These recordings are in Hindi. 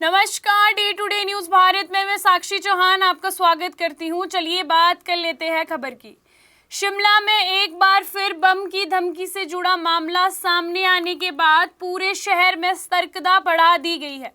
नमस्कार, day to day news Bharat में मैं साक्षी चौहान आपका स्वागत करती हूं। चलिए बात कर लेते हैं खबर की। शिमला में एक बार फिर बम की धमकी से जुड़ा मामला सामने आने के बाद पूरे शहर में सतर्कता बढ़ा दी गई है।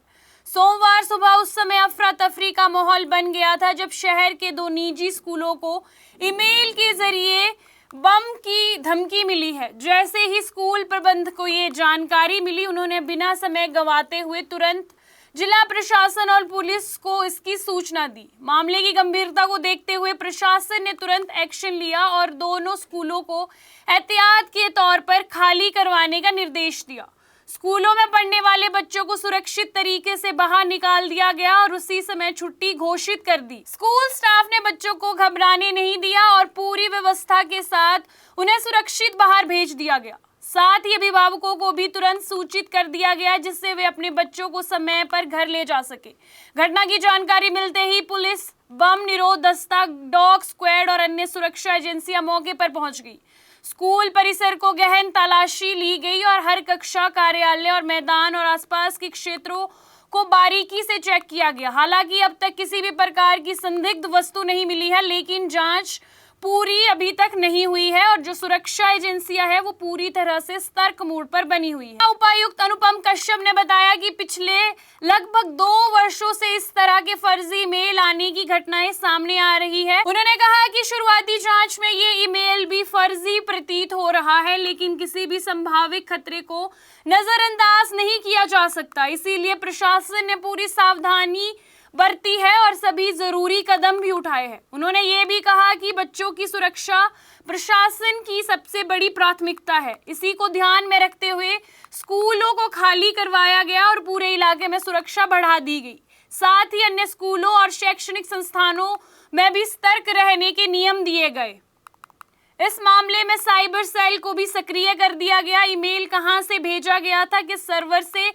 सोमवार सुबह उस समय अफरा तफरी का माहौल बन गया था जब शहर के दो निजी स्कूलों को ईमेल के जरिए बम की धमकी मिली है। जैसे ही स्कूल प्रबंधक को ये जानकारी मिली, उन्होंने बिना समय गंवाते हुए तुरंत जिला प्रशासन और पुलिस को इसकी सूचना दी। मामले की गंभीरता को देखते हुए प्रशासन ने तुरंत एक्शन लिया और दोनों स्कूलों को एहतियात के तौर पर खाली करवाने का निर्देश दिया। स्कूलों में पढ़ने वाले बच्चों को सुरक्षित तरीके से बाहर निकाल दिया गया और उसी समय छुट्टी घोषित कर दी। स्कूल स्टाफ ने बच्चों को घबराने नहीं दिया और पूरी व्यवस्था के साथ उन्हें सुरक्षित बाहर भेज दिया गया। साथ ही अभिभावकों को भी तुरंत सूचित कर दिया गया जिससे वे अपने बच्चों को समय पर घर ले जा सके। घटना की जानकारी मिलते ही पुलिस, बम निरोध दस्ता, डॉग स्क्वाड और अन्य सुरक्षा एजेंसियां मौके पर पहुंच गई। स्कूल परिसर को गहन तलाशी ली गई और हर कक्षा, कार्यालय और मैदान और आसपास के क्षेत्रों को बारीकी से चेक किया गया। हालांकि अब तक किसी भी प्रकार की संदिग्ध वस्तु नहीं मिली है, लेकिन जांच पूरी अभी तक नहीं हुई है और जो सुरक्षा एजेंसियां है वो पूरी तरह से सतर्क मोड पर बनी हुई है। उपायुक्त अनुपम कश्यप ने बताया कि पिछले लगभग 2 वर्षों से इस तरह के फर्जी मेल आने की घटनाएं सामने आ रही है। उन्होंने कहा कि शुरुआती जांच में ये ईमेल भी फर्जी प्रतीत हो रहा है, लेकिन किसी भी संभावित खतरे को नजरअंदाज नहीं किया जा सकता। इसीलिए प्रशासन ने पूरी सावधानी बरती है और सभी जरूरी कदम भी उठाए हैं। उन्होंने ये भी कहा कि बच्चों की सुरक्षा प्रशासन की सबसे बड़ी प्राथमिकता है। इसी को ध्यान में रखते हुए स्कूलों को खाली करवाया गया और पूरे इलाके में सुरक्षा बढ़ा दी गई। साथ ही अन्य स्कूलों और शैक्षणिक संस्थानों में भी सतर्क रहने के नियम दिए गए। इस मामले में साइबर सेल को भी सक्रिय कर दिया गया। ईमेल कहां से भेजा गया था, किस सर्वर से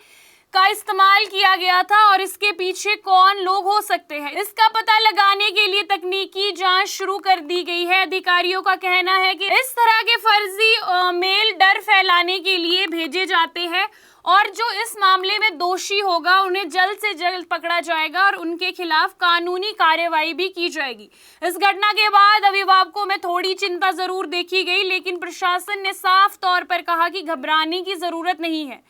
का इस्तेमाल किया गया था और इसके पीछे कौन लोग हो सकते हैं, इसका पता लगाने के लिए तकनीकी जांच शुरू कर दी गई है। अधिकारियों का कहना है कि इस तरह के फर्जी मेल डर फैलाने के लिए भेजे जाते हैं और जो इस मामले में दोषी होगा उन्हें जल्द से जल्द पकड़ा जाएगा और उनके खिलाफ कानूनी कार्यवाही भी की जाएगी। इस घटना के बाद अभिभावकों में थोड़ी चिंता जरूर देखी गई, लेकिन प्रशासन ने साफ तौर पर कहा कि घबराने की जरूरत नहीं है।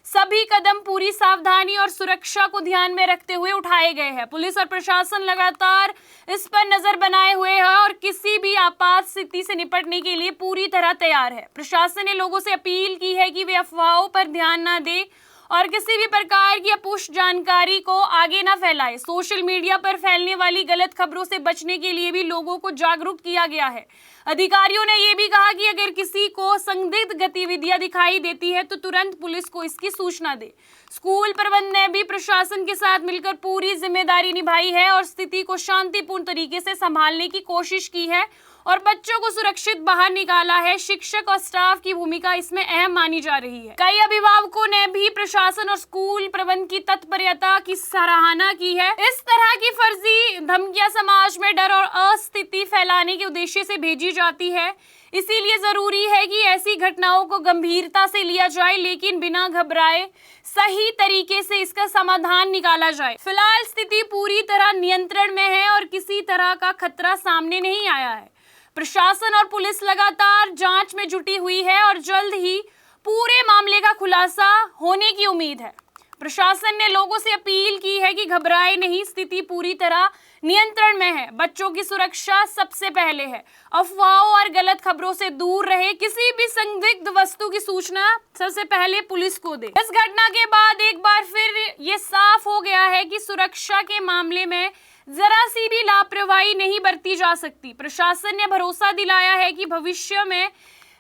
सभी कदम पूरी सावधानी और सुरक्षा को ध्यान में रखते हुए उठाए गए हैं। पुलिस और प्रशासन लगातार इस पर नजर बनाए हुए है और किसी भी आपात स्थिति से निपटने के लिए पूरी तरह तैयार है। प्रशासन ने लोगों से अपील की है कि वे अफवाहों पर ध्यान न दें और किसी भी प्रकार की अपुष्ट जानकारी को आगे न फैलाएं। सोशल मीडिया पर फैलने वाली गलत खबरों से बचने के लिए भी लोगों को जागरूक किया गया है। अधिकारियों ने यह भी कहा कि अगर किसी को संदिग्ध गतिविधियां दिखाई देती है तो तुरंत पुलिस को इसकी सूचना दे। स्कूल प्रबंधन ने भी प्रशासन के साथ मिलकर पूरी जिम्मेदारी निभाई है और स्थिति को शांतिपूर्ण तरीके से संभालने की कोशिश की है और बच्चों को सुरक्षित बाहर निकाला है। शिक्षक और स्टाफ की भूमिका इसमें अहम मानी जा रही है। कई अभिभावकों ने भी प्रशासन और स्कूल प्रबंधन की तत्परता की सराहना की है। इस तरह की फर्जी धमकियां समाज में डर और अस्थिति फैलाने के उद्देश्य से भेजी जाती है। इसीलिए जरूरी है कि ऐसी घटनाओं को गंभीरता से लिया जाए, लेकिन बिना घबराए सही तरीके से इसका समाधान निकाला जाए। फिलहाल स्थिति पूरी तरह नियंत्रण में है और किसी तरह का खतरा सामने नहीं आया है। प्रशासन और पुलिस लगातार जांच में जुटी हुई है और जल्द ही पूरे मामले का खुलासा होने की उम्मीद है। प्रशासन ने लोगों से अपील की है कि घबराए नहीं, स्थिति पूरी तरह नियंत्रण में है। बच्चों की सुरक्षा सबसे पहले है। अफवाहों और गलत खबरों से दूर रहे। किसी भी संदिग्ध वस्तु की सूचना सबसे पहले पुलिस को दे। इस घटना के बाद एक बार फिर ये साफ हो गया है कि सुरक्षा के मामले में जरा सी भी लापरवाही नहीं बरती जा सकती। प्रशासन ने भरोसा दिलाया है कि भविष्य में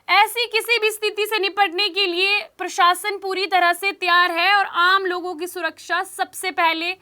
ऐसी किसी भी स्थिति से निपटने के लिए प्रशासन पूरी तरह से तैयार है और आम लोगों की सुरक्षा सबसे पहले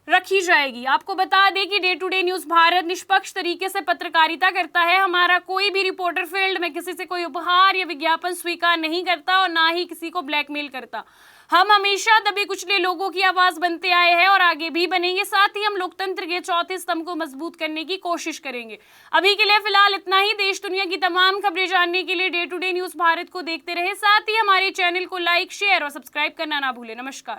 रखी जाएगी। आपको बता दें कि day to day news Bharat निष्पक्ष तरीके से पत्रकारिता करता है। हमारा कोई भी रिपोर्टर फील्ड में किसी से कोई उपहार या विज्ञापन स्वीकार नहीं करता और ना ही किसी को ब्लैकमेल करता। हम हमेशा दबे कुचले लोगों की आवाज बनते आए हैं और आगे भी बनेंगे। साथ ही हम लोकतंत्र के चौथे स्तंभ को मजबूत करने की कोशिश करेंगे। अभी के लिए फिलहाल इतना ही। देश दुनिया की तमाम खबरें जानने के लिए day to day news Bharat को देखते रहे। साथ ही हमारे चैनल को लाइक, शेयर और सब्सक्राइब करना ना भूलें। नमस्कार।